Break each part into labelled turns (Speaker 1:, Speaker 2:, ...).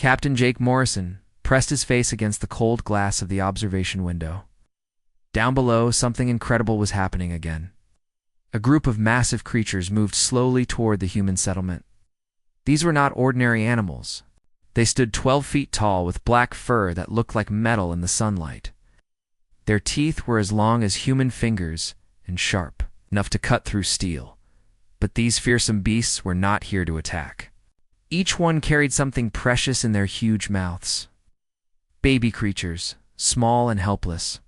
Speaker 1: Captain Jake Morrison pressed his face against the cold glass of the observation window. Down below, something incredible was happening again. A group of massive creatures moved slowly toward the human settlement. These were not ordinary animals. They stood 12 feet tall with black fur that looked like metal in the sunlight. Their teeth were as long as human fingers and sharp, enough to cut through steel. But these fearsome beasts were not here to attack. Each one carried something precious in their huge mouths. Baby creatures, small and helpless,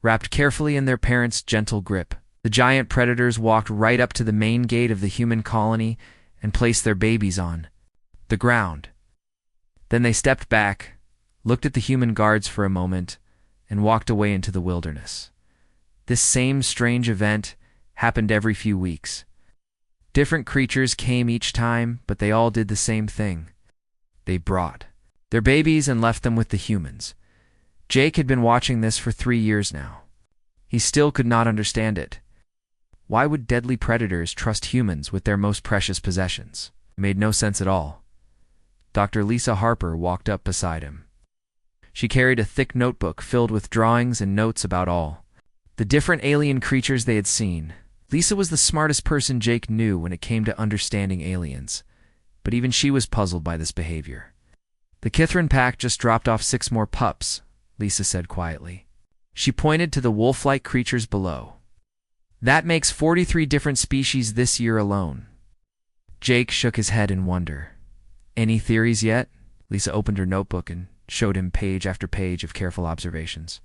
Speaker 1: wrapped carefully in their parents' gentle grip. The giant predators walked right up to the main gate of the human colony and placed their babies on the ground. Then they stepped back, looked at the human guards for a moment, and walked away into the wilderness. This same strange event happened every few weeks. Different creatures came each time, but they all did the same thing. They brought their babies and left them with the humans. Jake had been watching this for 3 years now. He still could not understand it. Why would deadly predators trust humans with their most precious possessions? It made no sense at all. Dr. Lisa Harper walked up beside him. She carried a thick notebook filled with drawings and notes about all the different alien creatures they had seen. Lisa was the smartest person Jake knew when it came to understanding aliens, but even she was puzzled by this behavior. The Kithrin pack just dropped off 6 more pups, Lisa said quietly. She pointed to the wolf-like creatures below. That makes 43 different species this year alone. Jake shook his head in wonder. Any theories yet? Lisa opened her notebook and showed him page after page of careful observations.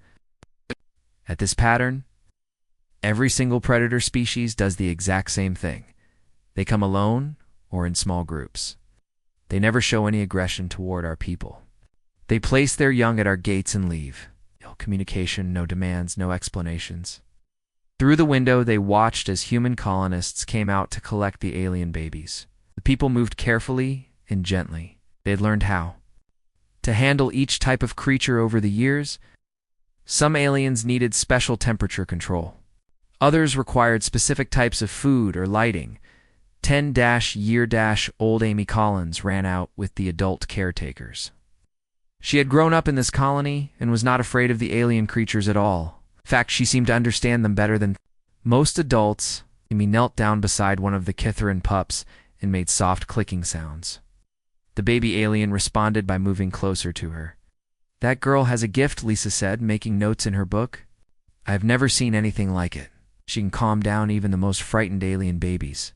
Speaker 1: At this pattern, every single predator species does the exact same thing. They come alone or in small groups. They never show any aggression toward our people. They place their young at our gates and leave. No communication, no demands, no explanations. Through the window, they watched as human colonists came out to collect the alien babies. The people moved carefully and gently. They had learned how to handle each type of creature over the years. Some aliens needed special temperature control. Others required specific types of food or lighting. 10-year-old Amy Collins ran out with the adult caretakers. She had grown up in this colony and was not afraid of the alien creatures at all. In fact, she seemed to understand them better than most adults. Amy knelt down beside one of the Kithrin pups and made soft clicking sounds. The baby alien responded by moving closer to her. That girl has a gift, Lisa said, making notes in her book. I have never seen anything like it. She can calm down even the most frightened alien babies.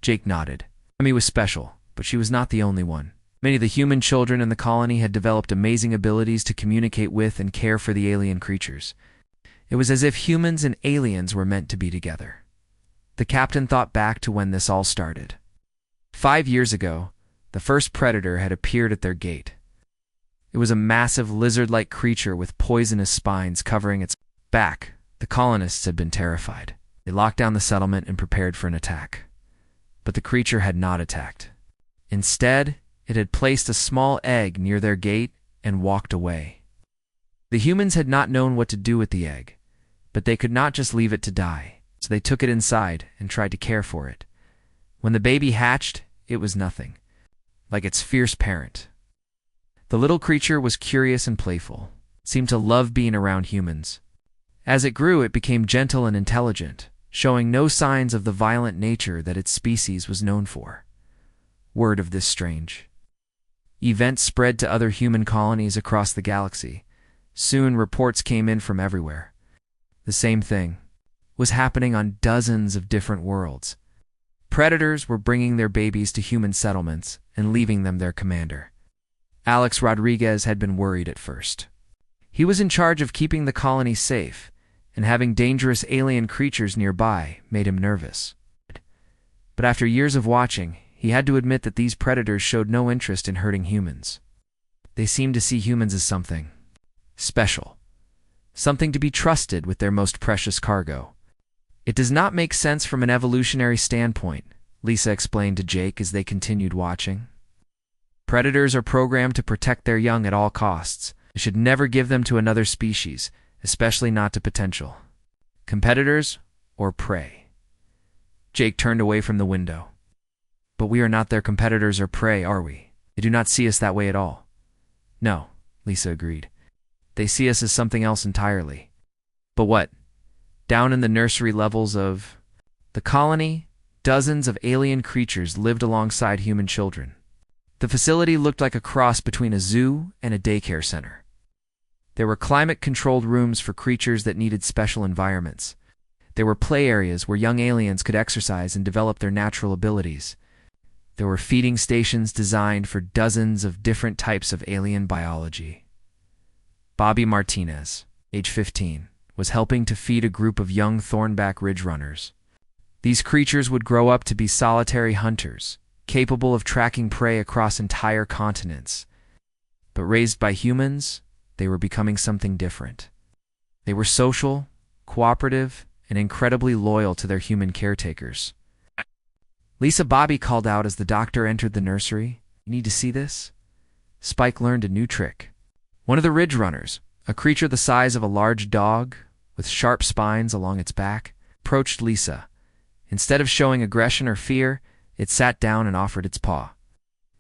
Speaker 1: Jake nodded. Amy was special, but she was not the only one. Many of the human children in the colony had developed amazing abilities to communicate with and care for the alien creatures. It was as if humans and aliens were meant to be together. The captain thought back to when this all started. 5 years ago, the first predator had appeared at their gate. It was a massive lizard-like creature with poisonous spines covering its back. The colonists had been terrified. They locked down the settlement and prepared for an attack. But the creature had not attacked. Instead, it had placed a small egg near their gate and walked away. The humans had not known what to do with the egg, but they could not just leave it to die, so they took it inside and tried to care for it. When the baby hatched, it was nothing like its fierce parent. The little creature was curious and playful. It seemed to love being around humans. As it grew, it became gentle and intelligent, showing no signs of the violent nature that its species was known for. Word of this strange event spread to other human colonies across the galaxy. Soon, reports came in from everywhere. The same thing was happening on dozens of different worlds. Predators were bringing their babies to human settlements and leaving them their commander. Alex Rodriguez had been worried at first. He was in charge of keeping the colony safe, and having dangerous alien creatures nearby made him nervous. But after years of watching, he had to admit that these predators showed no interest in hurting humans. They seemed to see humans as something special, something to be trusted with their most precious cargo. It does not make sense from an evolutionary standpoint, Lisa explained to Jake as they continued watching. Predators are programmed to protect their young at all costs. They should never give them to another species, especially not to potential competitors or prey. Jake turned away from the window. But we are not their competitors or prey, are we? They do not see us that way at all. No, Lisa agreed. They see us as something else entirely. But what? Down in the nursery levels of the colony, dozens of alien creatures lived alongside human children. The facility looked like a cross between a zoo and a daycare center. There were climate-controlled rooms for creatures that needed special environments. There were play areas where young aliens could exercise and develop their natural abilities. There were feeding stations designed for dozens of different types of alien biology. Bobby Martinez, age 15, was helping to feed a group of young thornback ridge runners. These creatures would grow up to be solitary hunters, capable of tracking prey across entire continents. But raised by humans, they were becoming something different. They were social, cooperative, and incredibly loyal to their human caretakers. Lisa, Bobby called out as the doctor entered the nursery. You need to see this? Spike learned a new trick. One of the ridge runners, a creature the size of a large dog, with sharp spines along its back, approached Lisa. Instead of showing aggression or fear, it sat down and offered its paw.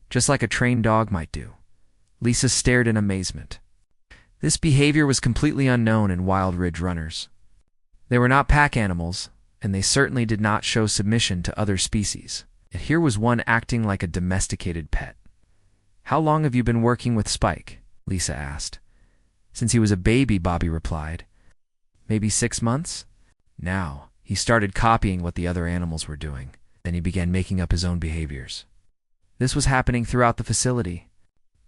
Speaker 1: Just like a trained dog might do. Lisa stared in amazement. This behavior was completely unknown in wild ridge runners. They were not pack animals, and they certainly did not show submission to other species. Yet here was one acting like a domesticated pet. How long have you been working with Spike? Lisa asked. Since he was a baby, Bobby replied. Maybe 6 months? Now, he started copying what the other animals were doing. Then he began making up his own behaviors. This was happening throughout the facility.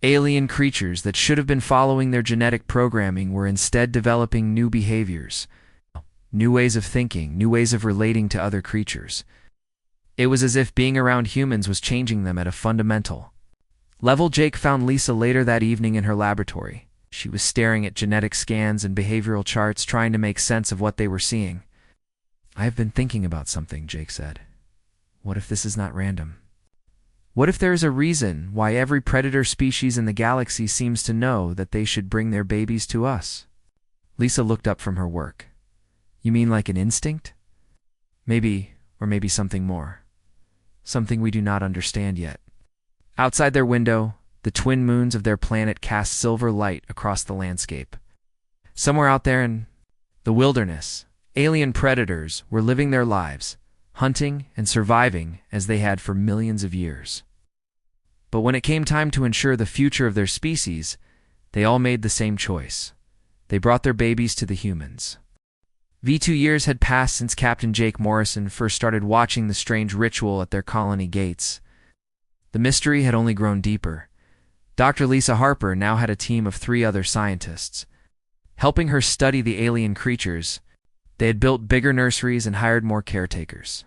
Speaker 1: Alien creatures that should have been following their genetic programming were instead developing new behaviors, new ways of thinking, new ways of relating to other creatures. It was as if being around humans was changing them at a fundamental level. Jake found Lisa later that evening in her laboratory. She was staring at genetic scans and behavioral charts, trying to make sense of what they were seeing. I have been thinking about something, Jake said. What if this is not random? What if there is a reason why every predator species in the galaxy seems to know that they should bring their babies to us? Lisa looked up from her work. You mean like an instinct? Maybe, or maybe something more. Something we do not understand yet. Outside their window, the twin moons of their planet cast silver light across the landscape. Somewhere out there in the wilderness, alien predators were living their lives, hunting and surviving as they had for millions of years. But when it came time to ensure the future of their species, they all made the same choice. They brought their babies to the humans. 2 years had passed since Captain Jake Morrison first started watching the strange ritual at their colony gates. The mystery had only grown deeper. Dr. Lisa Harper now had a team of 3 other scientists. Helping her study the alien creatures, they had built bigger nurseries and hired more caretakers.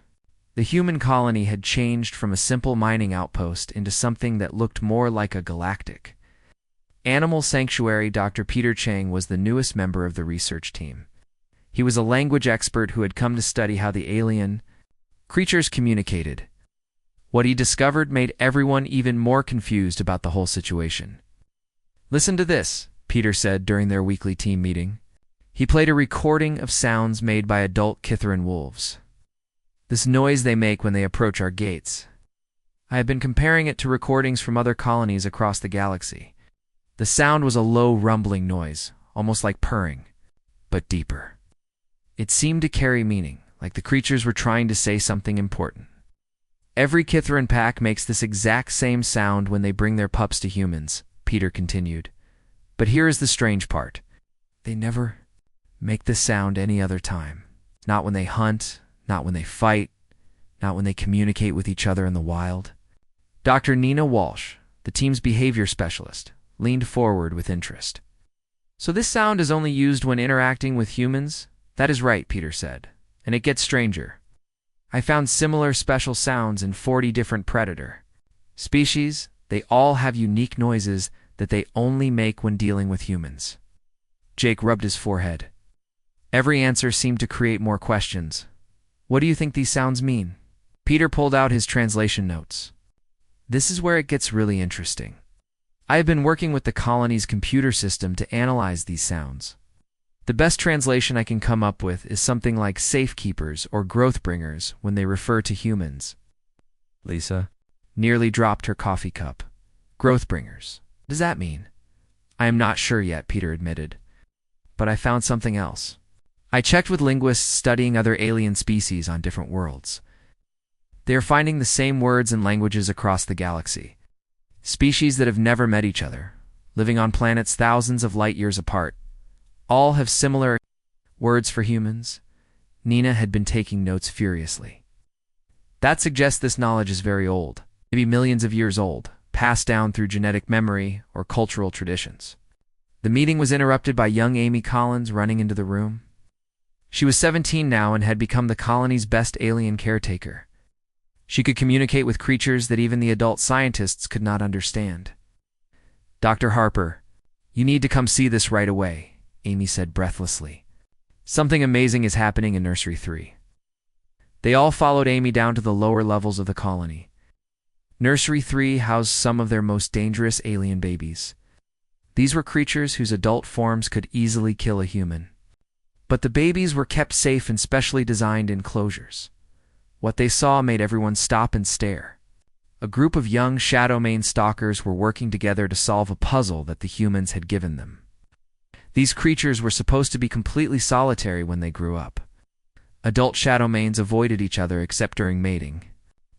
Speaker 1: The human colony had changed from a simple mining outpost into something that looked more like a galactic animal sanctuary. Dr. Peter Chang was the newest member of the research team. He was a language expert who had come to study how the alien creatures communicated. What he discovered made everyone even more confused about the whole situation. Listen to this, Peter said during their weekly team meeting. He played a recording of sounds made by adult Kithran wolves. This noise they make when they approach our gates. I have been comparing it to recordings from other colonies across the galaxy. The sound was a low rumbling noise, almost like purring, but deeper. It seemed to carry meaning, like the creatures were trying to say something important. Every Kithran pack makes this exact same sound when they bring their pups to humans, Peter continued. But here is the strange part. They never make this sound any other time. Not when they hunt, not when they fight, not when they communicate with each other in the wild. Dr. Nina Walsh, the team's behavior specialist, leaned forward with interest. So this sound is only used when interacting with humans? That is right, Peter said, and it gets stranger. I found similar special sounds in 40 different predator species. They all have unique noises that they only make when dealing with humans. Jake rubbed his forehead. Every answer seemed to create more questions. What do you think these sounds mean? Peter pulled out his translation notes. This is where it gets really interesting. I have been working with the colony's computer system to analyze these sounds. The best translation I can come up with is something like safekeepers or growth bringers when they refer to humans. Lisa nearly dropped her coffee cup. Growth bringers. What does that mean? I am not sure yet, Peter admitted. But I found something else. I checked with linguists studying other alien species on different worlds. They are finding the same words and languages across the galaxy. Species that have never met each other, living on planets thousands of light years apart. All have similar words for humans. Nina had been taking notes furiously. That suggests this knowledge is very old, maybe millions of years old, passed down through genetic memory or cultural traditions. The meeting was interrupted by young Amy Collins running into the room. She was 17 now and had become the colony's best alien caretaker. She could communicate with creatures that even the adult scientists could not understand. Dr. Harper, you need to come see this right away, Amy said breathlessly. Something amazing is happening in Nursery 3. They all followed Amy down to the lower levels of the colony. Nursery 3 housed some of their most dangerous alien babies. These were creatures whose adult forms could easily kill a human. But the babies were kept safe in specially designed enclosures. What they saw made everyone stop and stare. A group of young Shadowmane stalkers were working together to solve a puzzle that the humans had given them. These creatures were supposed to be completely solitary when they grew up. Adult Shadowmanes avoided each other except during mating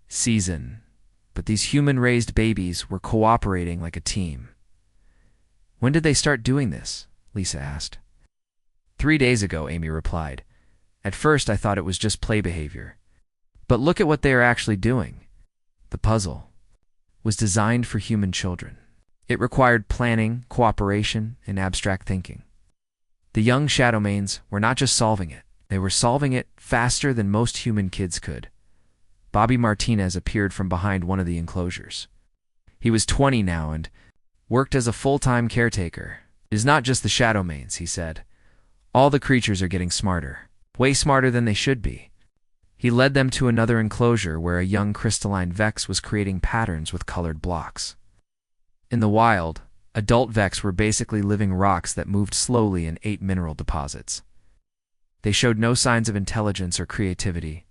Speaker 1: season, but these human-raised babies were cooperating like a team. When did they start doing this? Lisa asked. 3 days ago, Amy replied. At first I thought it was just play behavior. But look at what they are actually doing. The puzzle was designed for human children. It required planning, cooperation, and abstract thinking. The young Shadowmanes were not just solving it, they were solving it faster than most human kids could. Bobby Martinez appeared from behind one of the enclosures. He was 20 now and worked as a full-time caretaker. It is not just the Shadowmanes, he said. All the creatures are getting smarter, way smarter than they should be. He led them to another enclosure where a young crystalline Vex was creating patterns with colored blocks. In the wild, adult Vex were basically living rocks that moved slowly and ate mineral deposits. They showed no signs of intelligence or creativity.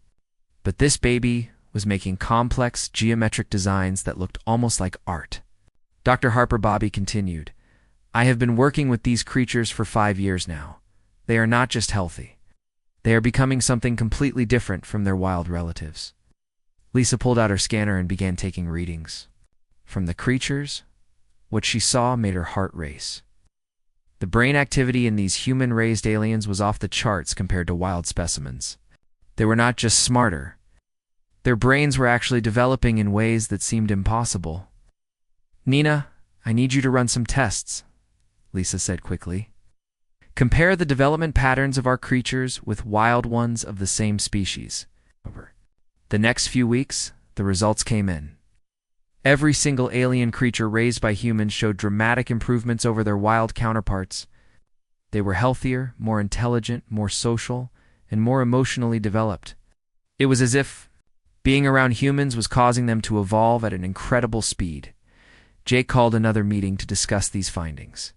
Speaker 1: But this baby was making complex, geometric designs that looked almost like art. Dr. Harper Bobby continued, I have been working with these creatures for 5 years now. They are not just healthy. They are becoming something completely different from their wild relatives. Lisa pulled out her scanner and began taking readings. From the creatures, what she saw made her heart race. The brain activity in these human-raised aliens was off the charts compared to wild specimens. They were not just smarter. Their brains were actually developing in ways that seemed impossible. Nina, I need you to run some tests, Lisa said quickly. Compare the development patterns of our creatures with wild ones of the same species. The next few weeks, the results came in. Every single alien creature raised by humans showed dramatic improvements over their wild counterparts. They were healthier, more intelligent, more social, and more emotionally developed. It was as if being around humans was causing them to evolve at an incredible speed. Jake called another meeting to discuss these findings.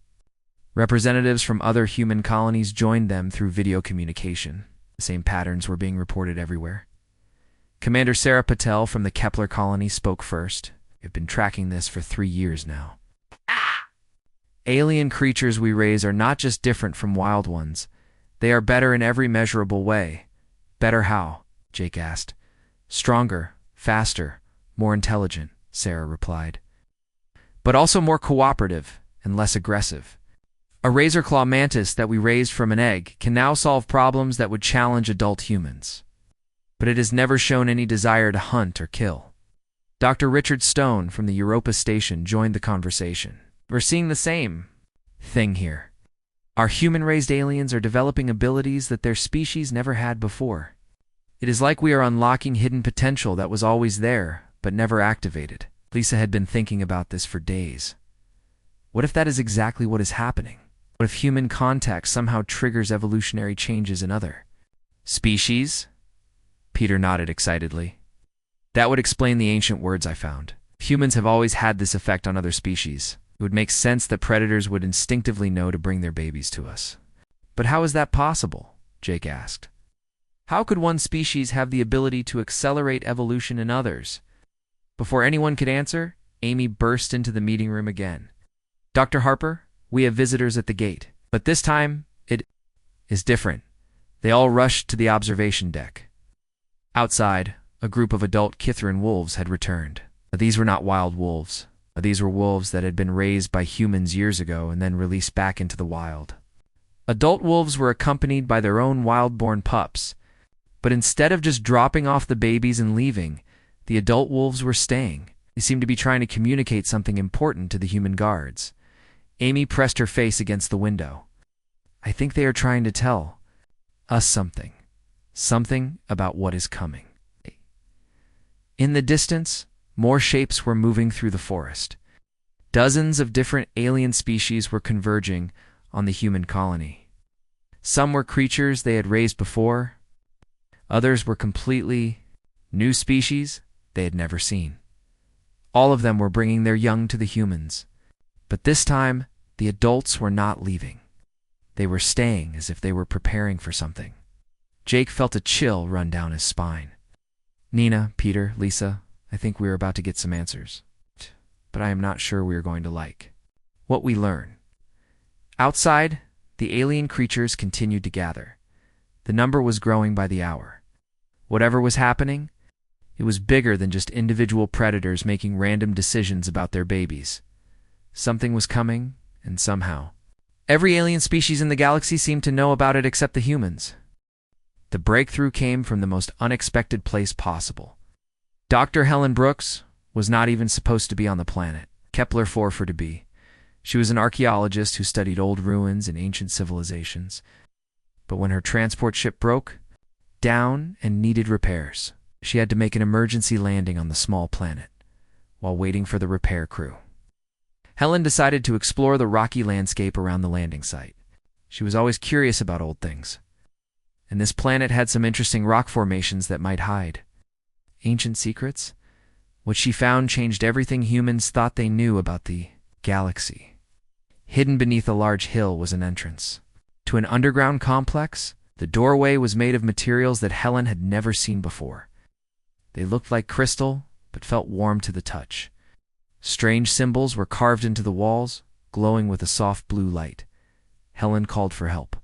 Speaker 1: Representatives from other human colonies joined them through video communication. The same patterns were being reported everywhere. Commander Sarah Patel from the Kepler colony spoke first. We've been tracking this for 3 years now. Alien creatures we raise are not just different from wild ones. They are better in every measurable way. Better how? Jake asked. Stronger, faster, more intelligent, Sarah replied. But also more cooperative and less aggressive. A razor-claw mantis that we raised from an egg can now solve problems that would challenge adult humans. But it has never shown any desire to hunt or kill. Dr. Richard Stone from the Europa station joined the conversation. We're seeing the same thing here. Our human-raised aliens are developing abilities that their species never had before. It is like we are unlocking hidden potential that was always there, but never activated. Lisa had been thinking about this for days. What if that is exactly what is happening? What if human contact somehow triggers evolutionary changes in other species? Peter nodded excitedly. That would explain the ancient words I found. Humans have always had this effect on other species. It would make sense that predators would instinctively know to bring their babies to us. But how is that possible? Jake asked. How could one species have the ability to accelerate evolution in others? Before anyone could answer, Amy burst into the meeting room again. Dr. Harper, We have visitors at the gate. But this time, it is different. They all rushed to the observation deck. Outside, a group of adult Kithrin wolves had returned. These were not wild wolves. These were wolves that had been raised by humans years ago and then released back into the wild. Adult wolves were accompanied by their own wild-born pups, but instead of just dropping off the babies and leaving, the adult wolves were staying. They seemed to be trying to communicate something important to the human guards. Amy pressed her face against the window. I think they are trying to tell us something. Something about what is coming. In the distance, more shapes were moving through the forest. Dozens of different alien species were converging on the human colony. Some were creatures they had raised before. Others were completely new species they had never seen. All of them were bringing their young to the humans. But this time, the adults were not leaving. They were staying as if they were preparing for something. Jake felt a chill run down his spine. Nina, Peter, Lisa, I think we are about to get some answers. But I am not sure we are going to like what we learn. Outside, the alien creatures continued to gather. The number was growing by the hour. Whatever was happening, it was bigger than just individual predators making random decisions about their babies. Something was coming, and somehow, every alien species in the galaxy seemed to know about it except the humans. The breakthrough came from the most unexpected place possible. Dr. Helen Brooks was not even supposed to be on the planet. Kepler 4 for to be. She was an archaeologist who studied old ruins and ancient civilizations. But when her transport ship broke down and needed repairs, she had to make an emergency landing on the small planet while waiting for the repair crew. Helen decided to explore the rocky landscape around the landing site. She was always curious about old things, and this planet had some interesting rock formations that might hide ancient secrets. What she found changed everything humans thought they knew about the galaxy. Hidden beneath a large hill was an entrance to an underground complex. The doorway was made of materials that Helen had never seen before. They looked like crystal, but felt warm to the touch. Strange symbols were carved into the walls, glowing with a soft blue light. Helen called for help.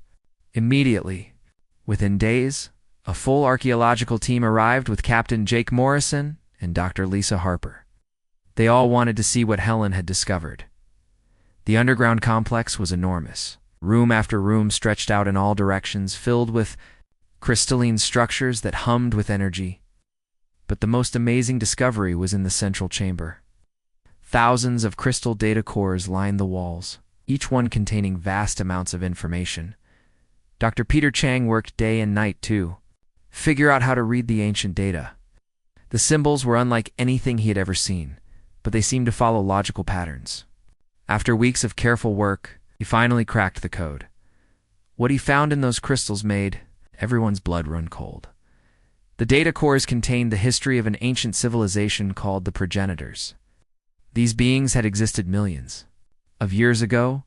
Speaker 1: Immediately, within days, a full archaeological team arrived with Captain Jake Morrison and Dr. Lisa Harper. They all wanted to see what Helen had discovered. The underground complex was enormous. Room after room stretched out in all directions, filled with crystalline structures that hummed with energy. But the most amazing discovery was in the central chamber. Thousands of crystal data cores lined the walls, each one containing vast amounts of information. Dr. Peter Chang worked day and night to figure out how to read the ancient data. The symbols were unlike anything he had ever seen, but they seemed to follow logical patterns. After weeks of careful work, he finally cracked the code. What he found in those crystals made everyone's blood run cold. The data cores contained the history of an ancient civilization called the progenitors. These beings had existed millions of years ago,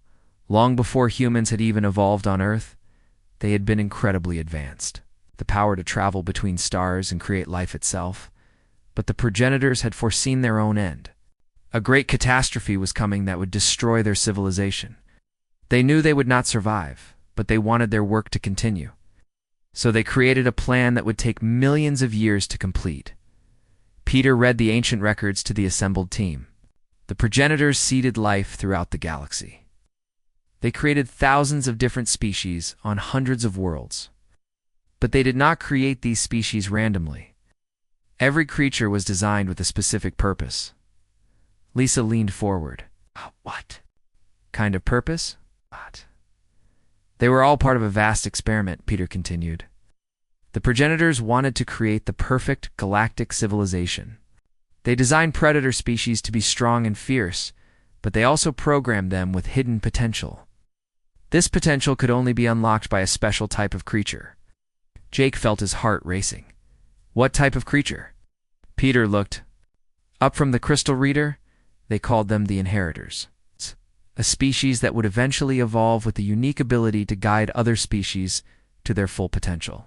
Speaker 1: long before humans had even evolved on Earth. They had been incredibly advanced, the power to travel between stars and create life itself. But the progenitors had foreseen their own end. A great catastrophe was coming that would destroy their civilization. They knew they would not survive, but they wanted their work to continue. So they created a plan that would take millions of years to complete. Peter read the ancient records to the assembled team. The progenitors seeded life throughout the galaxy. They created thousands of different species on hundreds of worlds. But they did not create these species randomly. Every creature was designed with a specific purpose. Lisa leaned forward. What kind of purpose? What? They were all part of a vast experiment, Peter continued. The progenitors wanted to create the perfect galactic civilization. They designed predator species to be strong and fierce, but they also programmed them with hidden potential. This potential could only be unlocked by a special type of creature. Jake felt his heart racing. What type of creature? Peter looked up from the crystal reader. They called them the inheritors, a species that would eventually evolve with the unique ability to guide other species to their full potential.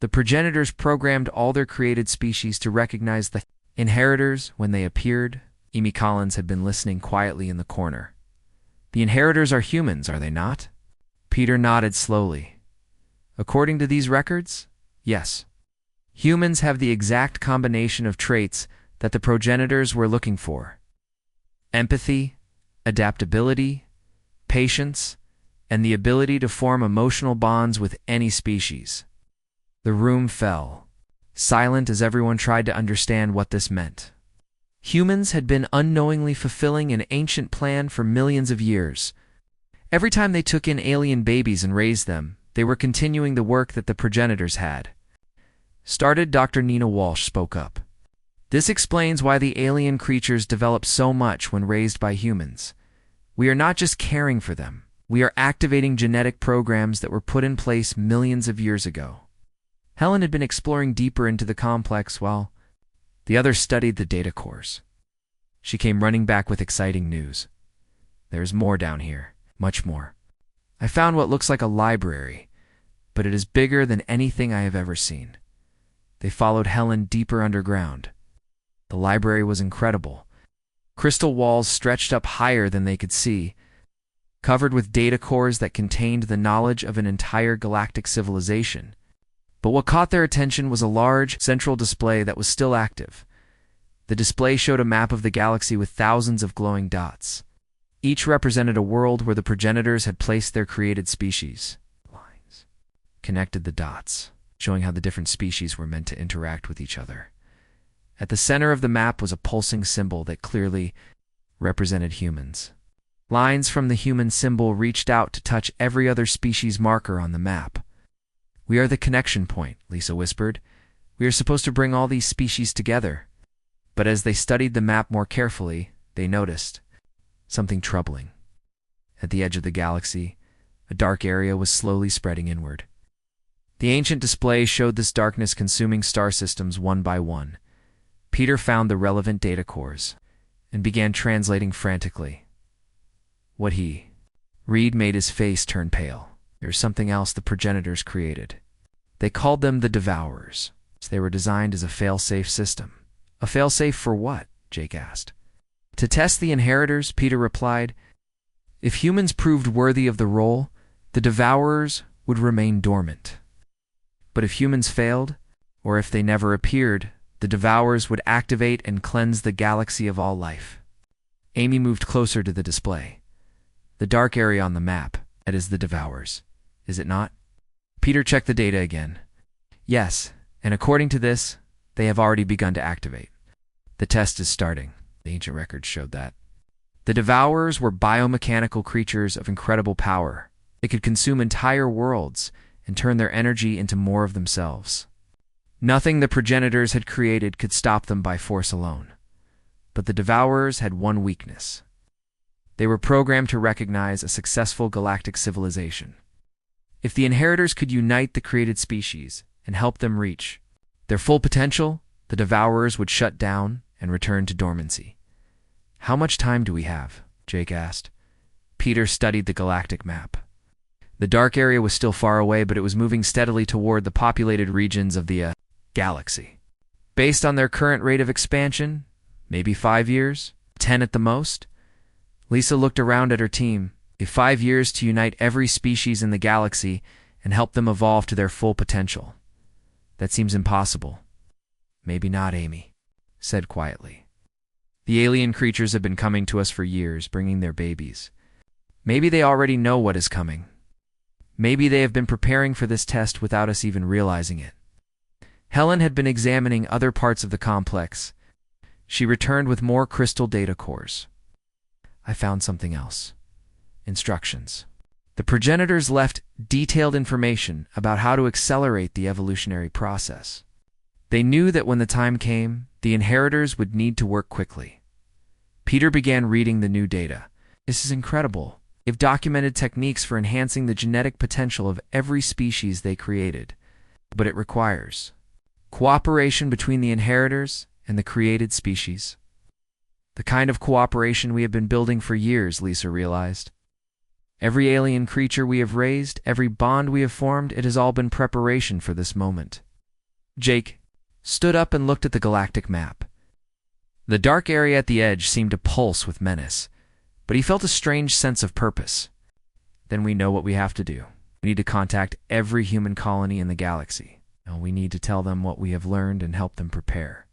Speaker 1: The progenitors programmed all their created species to recognize the inheritors when they appeared. Amy Collins had been listening quietly in the corner. The inheritors are humans, are they not? Peter nodded slowly. According to these records, yes. Humans have the exact combination of traits that the progenitors were looking for: empathy, adaptability, patience, and the ability to form emotional bonds with any species. The room fell, silent as everyone tried to understand what this meant. Humans had been unknowingly fulfilling an ancient plan for millions of years. Every time they took in alien babies and raised them, they were continuing the work that the progenitors had started. Dr. Nina Walsh spoke up. This explains why the alien creatures develop so much when raised by humans. We are not just caring for them. We are activating genetic programs that were put in place millions of years ago. Helen had been exploring deeper into the complex while the others studied the data cores. She came running back with exciting news. There's more down here, much more. I found what looks like a library, but it is bigger than anything I have ever seen. They followed Helen deeper underground. The library was incredible. Crystal walls stretched up higher than they could see, covered with data cores that contained the knowledge of an entire galactic civilization. But what caught their attention was a large, central display that was still active. The display showed a map of the galaxy with thousands of glowing dots. Each represented a world where the progenitors had placed their created species. Lines connected the dots, showing how the different species were meant to interact with each other. At the center of the map was a pulsing symbol that clearly represented humans. Lines from the human symbol reached out to touch every other species marker on the map. "We are the connection point," Lisa whispered. "We are supposed to bring all these species together." But as they studied the map more carefully, they noticed something troubling. At the edge of the galaxy, a dark area was slowly spreading inward. The ancient display showed this darkness consuming star systems one by one. Peter found the relevant data cores and began translating frantically. What he read made his face turn pale. There's something else the progenitors created. They called them the Devourers. They were designed as a fail-safe system. A fail-safe for what? Jake asked. To test the inheritors, Peter replied. If humans proved worthy of the role, the Devourers would remain dormant. But if humans failed, or if they never appeared, the Devourers would activate and cleanse the galaxy of all life. Amy moved closer to the display. The dark area on the map, that is the Devourers, is it not? Peter checked the data again. Yes, and according to this, they have already begun to activate. The test is starting. The ancient records showed that. The Devourers were biomechanical creatures of incredible power. They could consume entire worlds and turn their energy into more of themselves. Nothing the progenitors had created could stop them by force alone. But the Devourers had one weakness. They were programmed to recognize a successful galactic civilization. If the inheritors could unite the created species and help them reach their full potential, the Devourers would shut down and return to dormancy. How much time do we have? Jake asked. Peter studied the galactic map. The dark area was still far away, but it was moving steadily toward the populated regions of the galaxy. Based on their current rate of expansion, maybe 5 years, 10 at the most. Lisa looked around at her team. 5 years to unite every species in the galaxy and help them evolve to their full potential. That seems impossible. Maybe not, Amy said quietly. The alien creatures have been coming to us for years, bringing their babies. Maybe they already know what is coming. Maybe they have been preparing for this test without us even realizing it. Helen had been examining other parts of the complex. She returned with more crystal data cores. I found something else. Instructions. The progenitors left detailed information about how to accelerate the evolutionary process. They knew that when the time came, the inheritors would need to work quickly. Peter began reading the new data. This is incredible. They've documented techniques for enhancing the genetic potential of every species they created. But it requires cooperation between the inheritors and the created species. The kind of cooperation we have been building for years, Lisa realized. Every alien creature we have raised, every bond we have formed, it has all been preparation for this moment. Jake stood up and looked at the galactic map. The dark area at the edge seemed to pulse with menace. but he felt a strange sense of purpose. Then we know what we have to do. We need to contact every human colony in the galaxy. And we need to tell them what we have learned and help them prepare.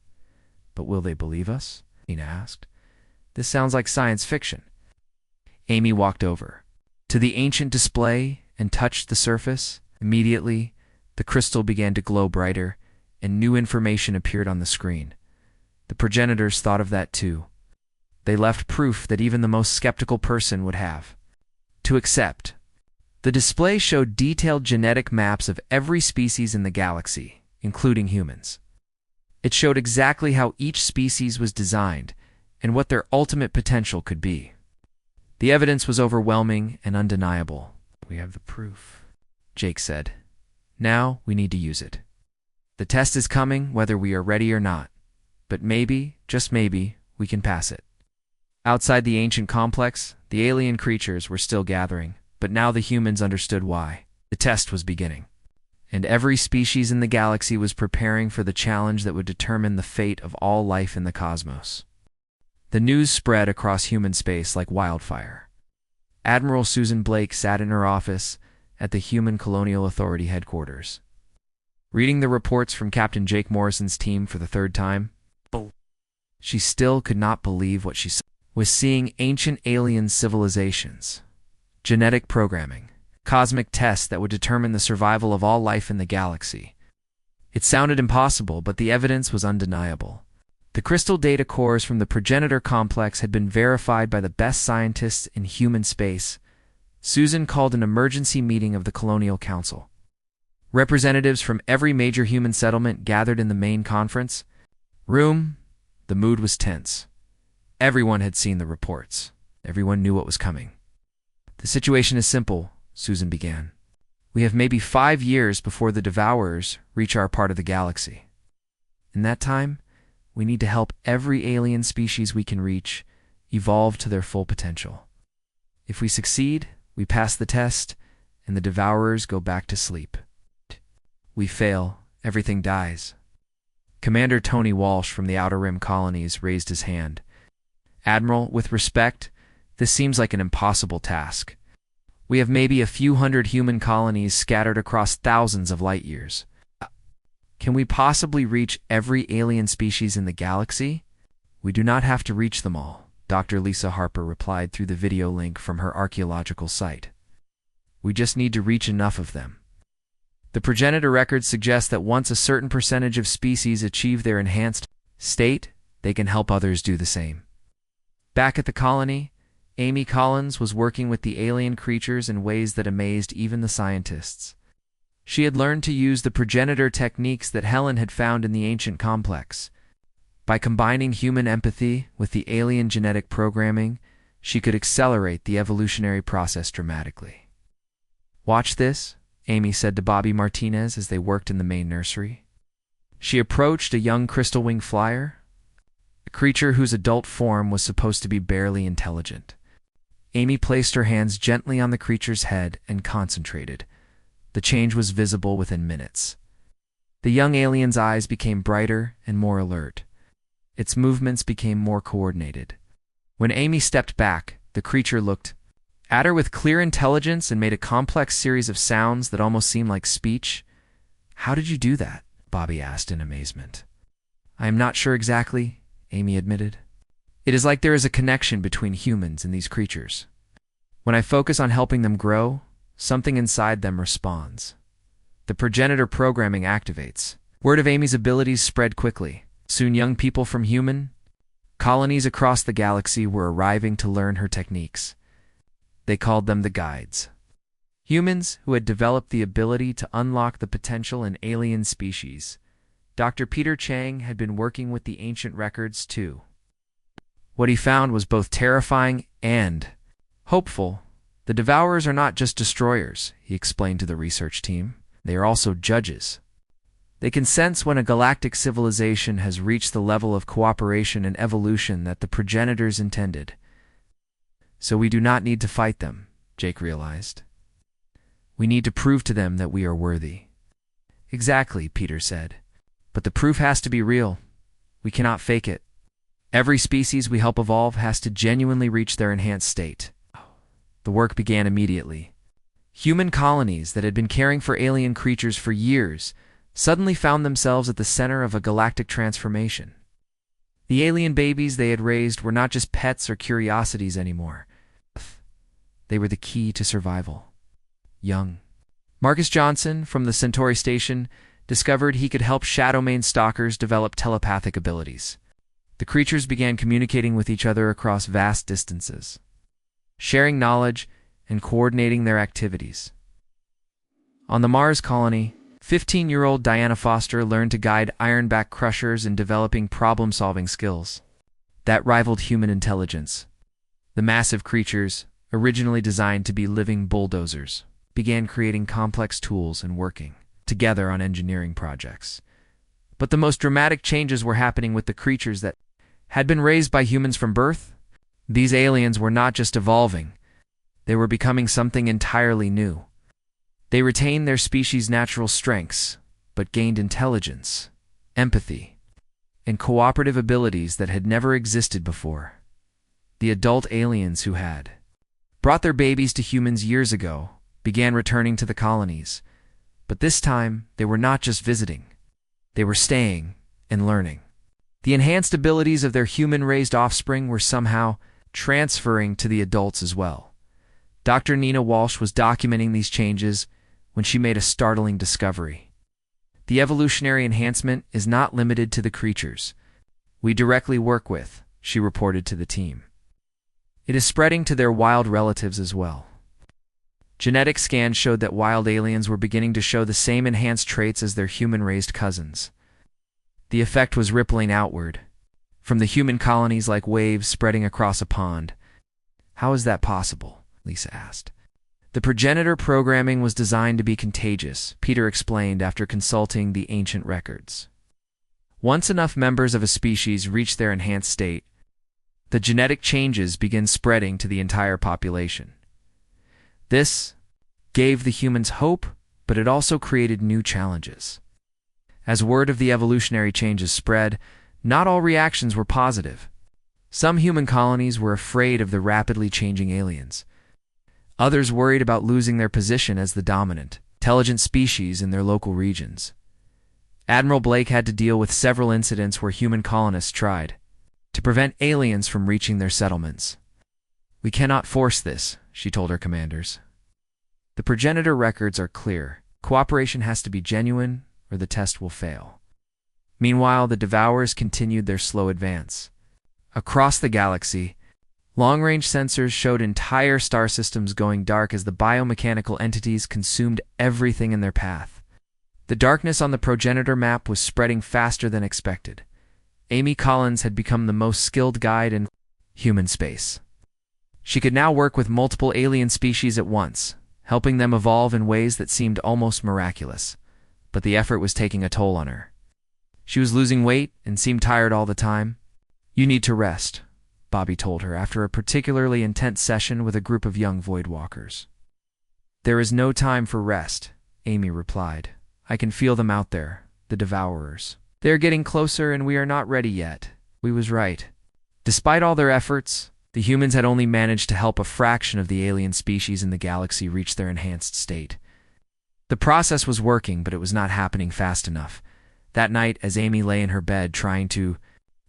Speaker 1: But will they believe us? Nina asked. This sounds like science fiction. Amy walked over to the ancient display and touched the surface. Immediately, the crystal began to glow brighter, and new information appeared on the screen. The progenitors thought of that too. They left proof that even the most skeptical person would have to accept. The display showed detailed genetic maps of every species in the galaxy, including humans. It showed exactly how each species was designed and what their ultimate potential could be. The evidence was overwhelming and undeniable. We have the proof, Jake said. Now we need to use it. The test is coming whether we are ready or not, but maybe, just maybe, we can pass it. Outside the ancient complex, the alien creatures were still gathering, but now the humans understood why. The test was beginning, and every species in the galaxy was preparing for the challenge that would determine the fate of all life in the cosmos. The news spread across human space like wildfire. Admiral Susan Blake sat in her office at the Human Colonial Authority headquarters, reading the reports from Captain Jake Morrison's team for the third time. She still could not believe what she saw. Was seeing ancient alien civilizations, genetic programming, cosmic tests that would determine the survival of all life in the galaxy. It sounded impossible, but the evidence was undeniable. The crystal data cores from the progenitor complex had been verified by the best scientists in human space. Susan called an emergency meeting of the Colonial Council. Representatives from every major human settlement gathered in the main conference room. The mood was tense. Everyone had seen the reports. Everyone knew what was coming. The situation is simple, Susan began. We have maybe 5 years before the Devourers reach our part of the galaxy. In that time, we need to help every alien species we can reach evolve to their full potential. If we succeed, we pass the test, and the Devourers go back to sleep. We fail, everything dies. Commander Tony Walsh from the Outer Rim colonies raised his hand. Admiral, with respect, this seems like an impossible task. We have maybe a few hundred human colonies scattered across thousands of light years. Can we possibly reach every alien species in the galaxy? We do not have to reach them all, Dr. Lisa Harper replied through the video link from her archaeological site. We just need to reach enough of them. The progenitor records suggest that once a certain percentage of species achieve their enhanced state, they can help others do the same. Back at the colony, Amy Collins was working with the alien creatures in ways that amazed even the scientists. She had learned to use the progenitor techniques that Helen had found in the ancient complex. By combining human empathy with the alien genetic programming, she could accelerate the evolutionary process dramatically. Watch this, Amy said to Bobby Martinez as they worked in the main nursery. She approached a young crystal wing flyer, a creature whose adult form was supposed to be barely intelligent. Amy placed her hands gently on the creature's head and concentrated. The change was visible within minutes. The young alien's eyes became brighter and more alert. Its movements became more coordinated. When Amy stepped back, the creature looked at her with clear intelligence and made a complex series of sounds that almost seemed like speech. How did you do that? Bobby asked in amazement. I am not sure exactly, Amy admitted. It is like there is a connection between humans and these creatures. When I focus on helping them grow, something inside them responds. The progenitor programming activates. Word of Amy's abilities spread quickly. Soon young people from human colonies across the galaxy were arriving to learn her techniques. They called them the Guides. Humans who had developed the ability to unlock the potential in alien species. Dr. Peter Chang had been working with the ancient records too. What he found was both terrifying and hopeful. The Devourers are not just destroyers, he explained to the research team. They are also judges. They can sense when a galactic civilization has reached the level of cooperation and evolution that the progenitors intended. So we do not need to fight them, Jake realized. We need to prove to them that we are worthy. Exactly, Peter said. But the proof has to be real. We cannot fake it. Every species we help evolve has to genuinely reach their enhanced state. The work began immediately. Human colonies that had been caring for alien creatures for years suddenly found themselves at the center of a galactic transformation. The alien babies they had raised were not just pets or curiosities anymore. They were the key to survival. Young Marcus Johnson from the Centauri station discovered he could help Shadowmane stalkers develop telepathic abilities. The creatures began communicating with each other across vast distances, sharing knowledge and coordinating their activities. On the Mars colony, 15-year-old Diana Foster learned to guide ironback crushers in developing problem-solving skills that rivaled human intelligence. The massive creatures, originally designed to be living bulldozers, began creating complex tools and working together on engineering projects. But the most dramatic changes were happening with the creatures that had been raised by humans from birth. These aliens were not just evolving, they were becoming something entirely new. They retained their species' natural strengths, but gained intelligence, empathy, and cooperative abilities that had never existed before. The adult aliens who had brought their babies to humans years ago began returning to the colonies, but this time they were not just visiting, they were staying and learning. The enhanced abilities of their human-raised offspring were somehow transferring to the adults as well. Dr. Nina Walsh was documenting these changes when she made a startling discovery. The evolutionary enhancement is not limited to the creatures we directly work with, she reported to the team. It is spreading to their wild relatives as well. Genetic scans showed that wild aliens were beginning to show the same enhanced traits as their human-raised cousins. The effect was rippling outward, from the human colonies like waves spreading across a pond. How is that possible? Lisa asked. The progenitor programming was designed to be contagious, Peter explained after consulting the ancient records. Once enough members of a species reach their enhanced state, the genetic changes begin spreading to the entire population. This gave the humans hope, but it also created new challenges. As word of the evolutionary changes spread, not all reactions were positive. Some human colonies were afraid of the rapidly changing aliens. Others worried about losing their position as the dominant, intelligent species in their local regions. Admiral Blake had to deal with several incidents where human colonists tried to prevent aliens from reaching their settlements. "We cannot force this," she told her commanders. "The progenitor records are clear. Cooperation has to be genuine, or the test will fail." Meanwhile, the Devourers continued their slow advance. Across the galaxy, long-range sensors showed entire star systems going dark as the biomechanical entities consumed everything in their path. The darkness on the progenitor map was spreading faster than expected. Amy Collins had become the most skilled guide in human space. She could now work with multiple alien species at once, helping them evolve in ways that seemed almost miraculous. But the effort was taking a toll on her. She was losing weight and seemed tired all the time. "You need to rest," Bobby told her after a particularly intense session with a group of young Voidwalkers. "There is no time for rest," Amy replied. "I can feel them out there, the Devourers. They are getting closer and we are not ready yet." We was right. Despite all their efforts, the humans had only managed to help a fraction of the alien species in the galaxy reach their enhanced state. The process was working, but it was not happening fast enough. That night, as Amy lay in her bed trying to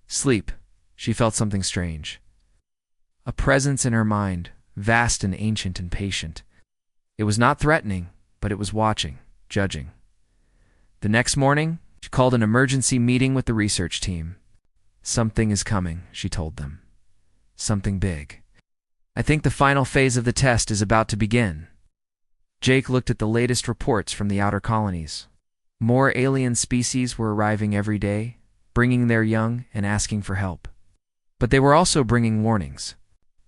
Speaker 1: sleep, she felt something strange. A presence in her mind, vast and ancient and patient. It was not threatening, but it was watching, judging. The next morning, she called an emergency meeting with the research team. "Something is coming," she told them. "Something big. I think the final phase of the test is about to begin." Jake looked at the latest reports from the outer colonies. More alien species were arriving every day, bringing their young and asking for help. But they were also bringing warnings.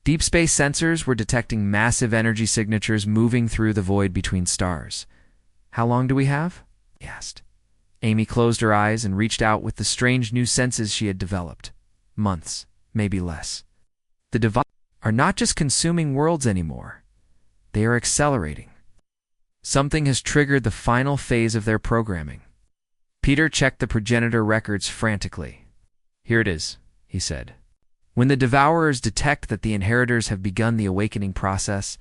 Speaker 1: Deep space sensors were detecting massive energy signatures moving through the void between stars. "How long do we have?" he asked. Amy closed her eyes and reached out with the strange new senses she had developed. Months, maybe less. The Devourers are not just consuming worlds anymore. They are accelerating. Something has triggered the final phase of their programming. Peter checked the progenitor records frantically. "Here it is," he said. When the Devourers detect that the Inheritors have begun the awakening process,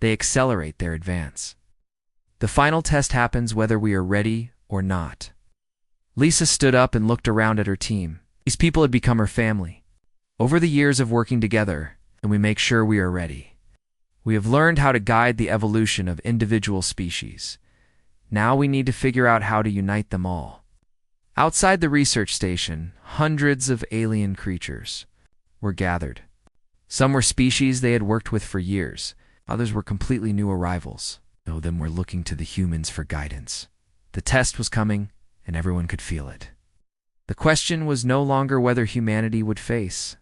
Speaker 1: they accelerate their advance. The final test happens whether we are ready or not. Lisa stood up and looked around at her team. These people had become her family. Over the years of working together, and we make sure we are ready. We have learned how to guide the evolution of individual species. Now we need to figure out how to unite them all. Outside the research station, hundreds of alien creatures were gathered. Some were species they had worked with for years. Others were completely new arrivals. Some of them were looking to the humans for guidance. The test was coming, and everyone could feel it. The question was no longer whether humanity would face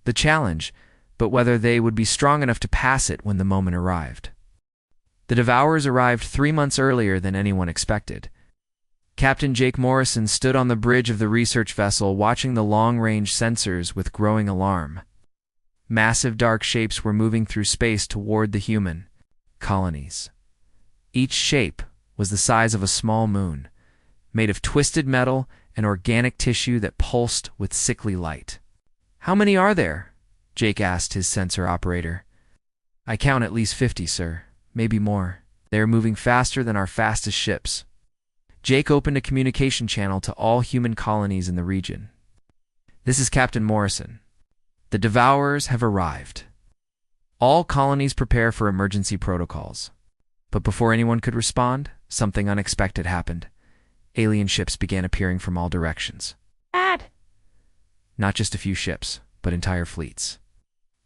Speaker 1: the challenge, but whether they would be strong enough to pass it when the moment arrived. The Devourers arrived 3 months earlier than anyone expected. Captain Jake Morrison stood on the bridge of the research vessel watching the long-range sensors with growing alarm. Massive dark shapes were moving through space toward the human colonies. Each shape was the size of a small moon, made of twisted metal and organic tissue that pulsed with sickly light. "How many are there?" Jake asked his sensor operator. "I count at least 50, sir. Maybe more. They are moving faster than our fastest ships." Jake opened a communication channel to all human colonies in the region. "This is Captain Morrison. The Devourers have arrived. All colonies prepare for emergency protocols." But before anyone could respond, something unexpected happened. Alien ships began appearing from all directions.
Speaker 2: Dad!
Speaker 1: Not just a few ships, but entire fleets.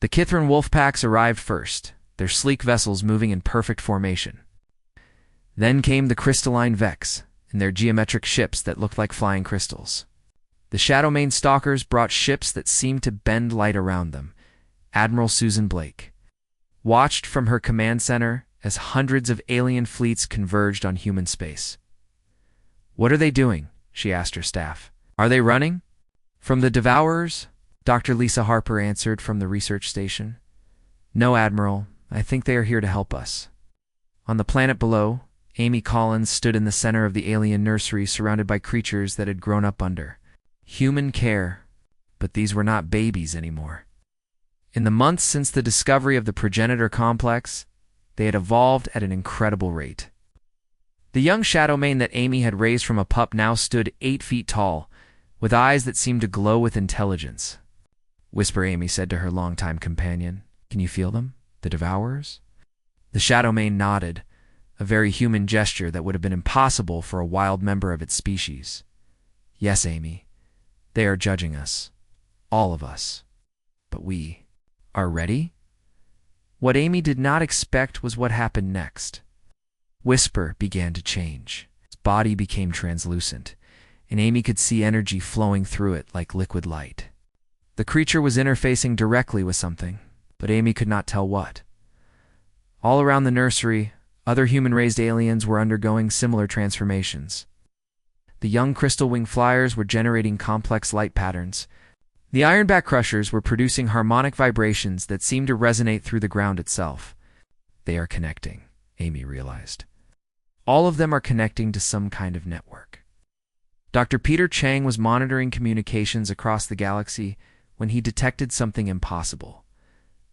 Speaker 1: The Kithran wolf packs arrived first, their sleek vessels moving in perfect formation. Then came the crystalline Vex, and their geometric ships that looked like flying crystals. The Shadowmane stalkers brought ships that seemed to bend light around them. Admiral Susan Blake watched from her command center as hundreds of alien fleets converged on human space. "What are they doing?" she asked her staff. "Are they running?" "From the Devourers?" Dr. Lisa Harper answered from the research station. "No, Admiral. I think they are here to help us." On the planet below, Amy Collins stood in the center of the alien nursery surrounded by creatures that had grown up under human care, but these were not babies anymore. In the months since the discovery of the progenitor complex, they had evolved at an incredible rate. The young Shadowmane that Amy had raised from a pup now stood 8 feet tall, with eyes that seemed to glow with intelligence. "Whisper," Amy said to her longtime companion. "Can you feel them? The Devourers?" The Shadowmane nodded, a very human gesture that would have been impossible for a wild member of its species. "Yes, Amy. They are judging us. All of us. But we are ready?" What Amy did not expect was what happened next. Whisper began to change. Its body became translucent, and Amy could see energy flowing through it like liquid light. The creature was interfacing directly with something, but Amy could not tell what. All around the nursery, other human-raised aliens were undergoing similar transformations. The young crystal wing flyers were generating complex light patterns. The ironback crushers were producing harmonic vibrations that seemed to resonate through the ground itself. They are connecting, Amy realized. All of them are connecting to some kind of network. Dr. Peter Chang was monitoring communications across the galaxy when he detected something impossible.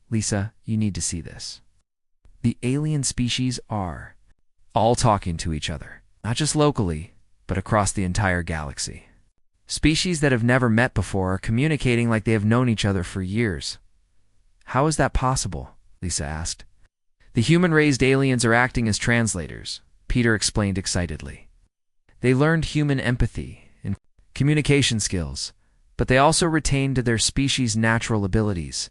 Speaker 1: "Lisa, you need to see this. The alien species are all talking to each other, not just locally, but across the entire galaxy. Species that have never met before are communicating like they have known each other for years." "How is that possible?" Lisa asked. "The human-raised aliens are acting as translators," Peter explained excitedly. "They learned human empathy and communication skills, but they also retained their species' natural abilities.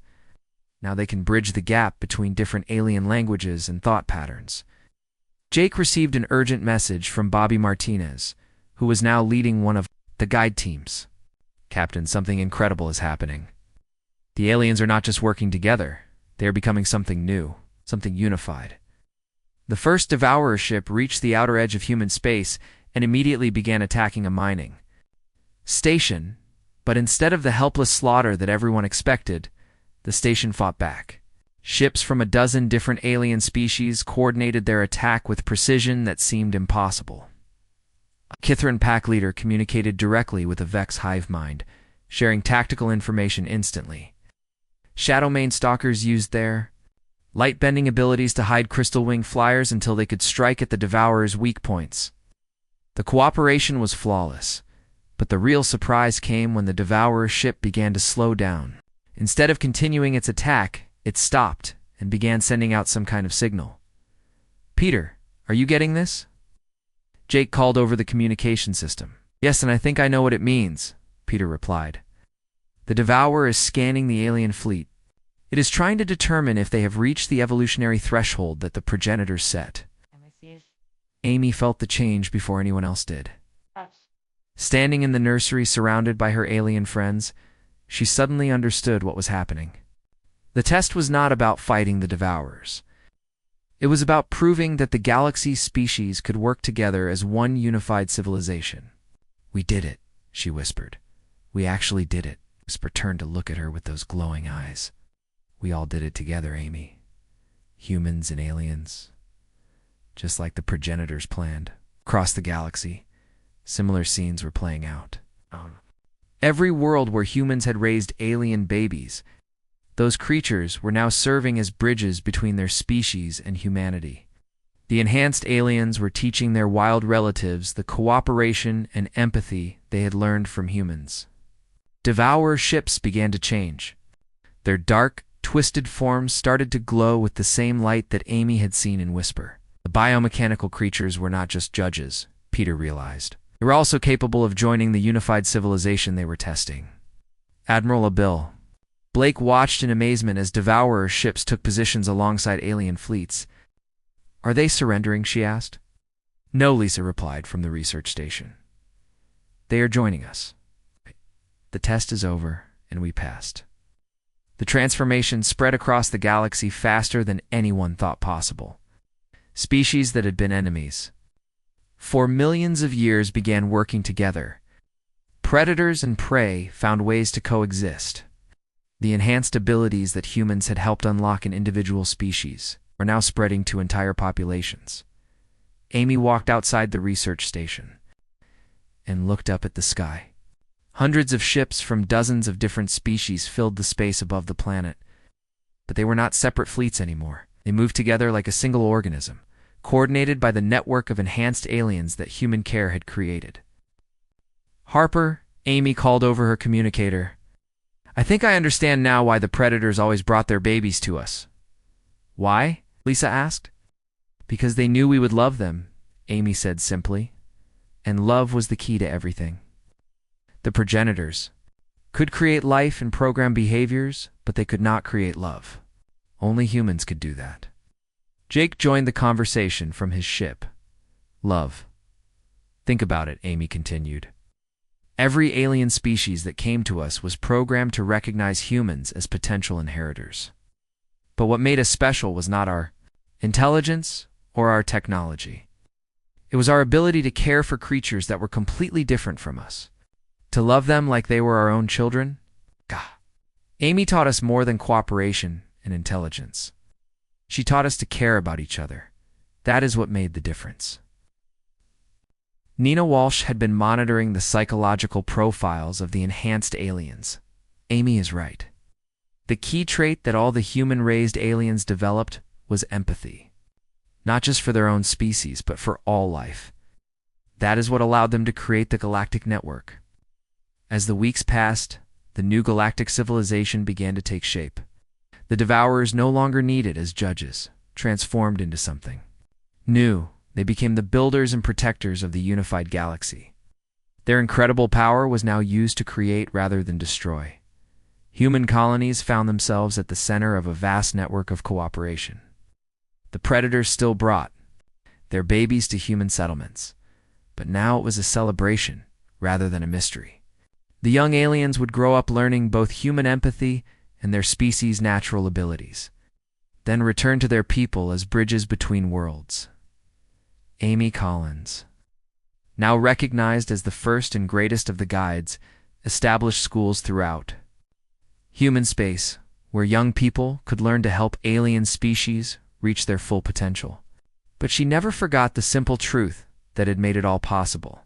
Speaker 1: Now they can bridge the gap between different alien languages and thought patterns." Jake received an urgent message from Bobby Martinez, who was now leading one of the guide teams. "Captain, something incredible is happening. The aliens are not just working together, they are becoming something new, something unified." The first Devourer ship reached the outer edge of human space and immediately began attacking a mining station, but instead of the helpless slaughter that everyone expected, the station fought back. Ships from a dozen different alien species coordinated their attack with precision that seemed impossible. A Kithran pack leader communicated directly with a Vex hive mind, sharing tactical information instantly. Shadow Mane stalkers used their light-bending abilities to hide crystal wing flyers until they could strike at the Devourer's weak points. The cooperation was flawless, but the real surprise came when the Devourer's ship began to slow down. Instead of continuing its attack, it stopped and began sending out some kind of signal. "Peter, are you getting this?" Jake called over the communication system. "Yes, and I think I know what it means," Peter replied. "The Devourer is scanning the alien fleet. It is trying to determine if they have reached the evolutionary threshold that the progenitors set." Amy felt the change before anyone else did. Standing in the nursery surrounded by her alien friends, she suddenly understood what was happening. The test was not about fighting the Devourers. It was about proving that the galaxy's species could work together as one unified civilization. "We did it," she whispered. "We actually did it." Whisper turned to look at her with those glowing eyes. "We all did it together, Amy. Humans and aliens. Just like the progenitors planned." Across the galaxy, similar scenes were playing out. Every world where humans had raised alien babies, those creatures were now serving as bridges between their species and humanity. The enhanced aliens were teaching their wild relatives the cooperation and empathy they had learned from humans. Devourer ships began to change. Their dark, twisted forms started to glow with the same light that Amy had seen in Whisper. The biomechanical creatures were not just judges, Peter realized. They were also capable of joining the unified civilization they were testing. Admiral Abil. Blake watched in amazement as Devourer ships took positions alongside alien fleets. "Are they surrendering?" she asked. "No," Lisa replied from the research station. "They are joining us. The test is over, and we passed." The transformation spread across the galaxy faster than anyone thought possible. Species that had been enemies for millions of years began working together. Predators and prey found ways to coexist. The enhanced abilities that humans had helped unlock in individual species were now spreading to entire populations. Amy walked outside the research station and looked up at the sky. Hundreds of ships from dozens of different species filled the space above the planet. But they were not separate fleets anymore. They moved together like a single organism, coordinated by the network of enhanced aliens that human care had created. "Harper," Amy called over her communicator. "I think I understand now why the predators always brought their babies to us." "Why?" Lisa asked. "Because they knew we would love them," Amy said simply. "And love was the key to everything." The progenitors could create life and program behaviors, but they could not create love. Only humans could do that. Jake joined the conversation from his ship. "Love. Think about it," Amy continued. "Every alien species that came to us was programmed to recognize humans as potential inheritors. But what made us special was not our intelligence or our technology. It was our ability to care for creatures that were completely different from us. To love them like they were our own children. Amy taught us more than cooperation and intelligence. She taught us to care about each other. That is what made the difference." Nina Walsh had been monitoring the psychological profiles of the enhanced aliens. Amy is right. The key trait that all the human-raised aliens developed was empathy. Not just for their own species, but for all life. That is what allowed them to create the Galactic Network. As the weeks passed, the new galactic civilization began to take shape. The Devourers no longer needed as judges, transformed into something new. They became the builders and protectors of the unified galaxy. Their incredible power was now used to create rather than destroy. Human colonies found themselves at the center of a vast network of cooperation. The predators still brought their babies to human settlements, but now it was a celebration rather than a mystery. The young aliens would grow up learning both human empathy and their species' natural abilities, then return to their people as bridges between worlds. Amy Collins, now recognized as the first and greatest of the guides, established schools throughout human space where young people could learn to help alien species reach their full potential. But she never forgot the simple truth that had made it all possible.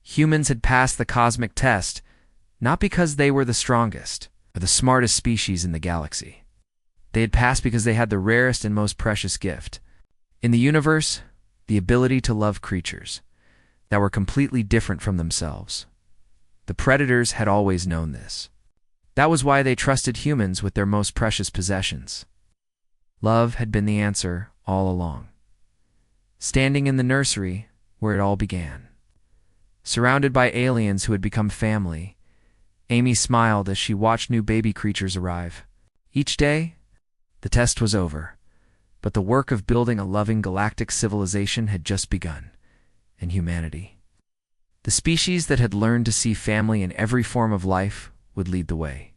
Speaker 1: Humans had passed the cosmic test, not because they were the strongest, are the smartest species in the galaxy. They had passed because they had the rarest and most precious gift in the universe, the ability to love creatures that were completely different from themselves. The predators had always known this. That was why they trusted humans with their most precious possessions. Love had been the answer all along. Standing in the nursery where it all began, surrounded by aliens who had become family, Amy smiled as she watched new baby creatures arrive. Each day, the test was over, but the work of building a loving galactic civilization had just begun, and humanity, the species that had learned to see family in every form of life, would lead the way.